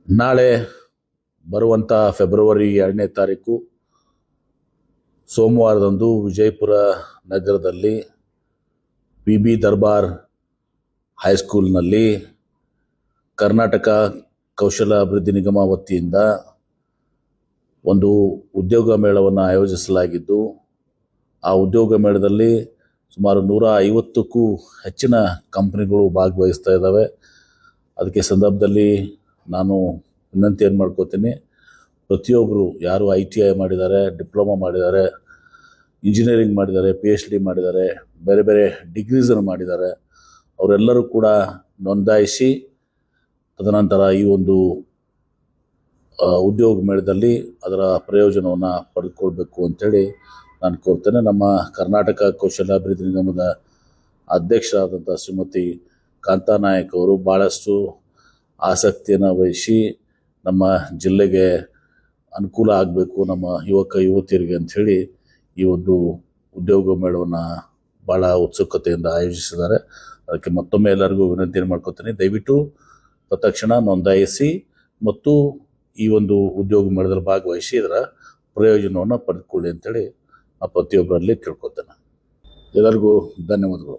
ನಾಳೆ ಬರುವಂಥ ಫೆಬ್ರವರಿ 2ನೇ ತಾರೀಕು ಸೋಮವಾರದಂದು ವಿಜಯಪುರ ನಗರದಲ್ಲಿ ಬಿ ದರ್ಬಾರ್ ಹೈಸ್ಕೂಲ್ನಲ್ಲಿ ಕರ್ನಾಟಕ ಕೌಶಲ ಅಭಿವೃದ್ಧಿ ನಿಗಮ ವತಿಯಿಂದ ಒಂದು ಉದ್ಯೋಗ ಮೇಳವನ್ನು ಆಯೋಜಿಸಲಾಗಿದ್ದು, ಆ ಉದ್ಯೋಗ ಮೇಳದಲ್ಲಿ ಸುಮಾರು 150ಕ್ಕೂ ಹೆಚ್ಚಿನ ಕಂಪನಿಗಳು ಭಾಗವಹಿಸ್ತಾ ಇದ್ದಾವೆ. ಅದಕ್ಕೆ ಸಂದರ್ಭದಲ್ಲಿ ನಾನು ವಿನಂತಿಯನ್ನು ಮಾಡ್ಕೋತೀನಿ, ಪ್ರತಿಯೊಬ್ಬರು ಯಾರು ITI ಮಾಡಿದ್ದಾರೆ, ಡಿಪ್ಲೊಮಾ ಮಾಡಿದ್ದಾರೆ, ಇಂಜಿನಿಯರಿಂಗ್ ಮಾಡಿದ್ದಾರೆ, PhD ಮಾಡಿದ್ದಾರೆ, ಬೇರೆ ಬೇರೆ ಡಿಗ್ರೀಸನ್ನು ಮಾಡಿದ್ದಾರೆ, ಅವರೆಲ್ಲರೂ ಕೂಡ ನೋಂದಾಯಿಸಿ ತದನಂತರ ಈ ಒಂದು ಉದ್ಯೋಗ ಮೇಳದಲ್ಲಿ ಅದರ ಪ್ರಯೋಜನವನ್ನು ಪಡೆದುಕೊಳ್ಬೇಕು ಅಂತೇಳಿ ನಾನು ಕೋರ್ತೇನೆ. ನಮ್ಮ ಕರ್ನಾಟಕ ಕೌಶಲ್ಯಾಭಿವೃದ್ಧಿ ನಿಗಮದ ಅಧ್ಯಕ್ಷರಾದಂಥ ಶ್ರೀಮತಿ ಕಾಂತಾ ನಾಯಕ್ ಅವರು ಭಾಳಷ್ಟು ಆಸಕ್ತಿಯನ್ನು ವಹಿಸಿ ನಮ್ಮ ಜಿಲ್ಲೆಗೆ ಅನುಕೂಲ ಆಗಬೇಕು, ನಮ್ಮ ಯುವಕ ಯುವತಿಯರಿಗೆ ಅಂಥೇಳಿ ಈ ಒಂದು ಉದ್ಯೋಗ ಮೇಳವನ್ನು ಭಾಳ ಉತ್ಸುಕತೆಯಿಂದ ಆಯೋಜಿಸಿದ್ದಾರೆ. ಅದಕ್ಕೆ ಮತ್ತೊಮ್ಮೆ ಎಲ್ಲರಿಗೂ ವಿನಂತಿಯನ್ನು ಮಾಡ್ಕೊತೀನಿ, ದಯವಿಟ್ಟು ತಕ್ಷಣ ನೋಂದಾಯಿಸಿ ಮತ್ತು ಈ ಒಂದು ಉದ್ಯೋಗ ಮೇಳದಲ್ಲಿ ಭಾಗವಹಿಸಿ ಇದರ ಪ್ರಯೋಜನವನ್ನು ಪಡೆದುಕೊಳ್ಳಿ ಅಂತೇಳಿ ಪ್ರತಿಯೊಬ್ಬರಲ್ಲಿ ಕೇಳ್ಕೊತೇನೆ. ಎಲ್ಲರಿಗೂ ಧನ್ಯವಾದಗಳು.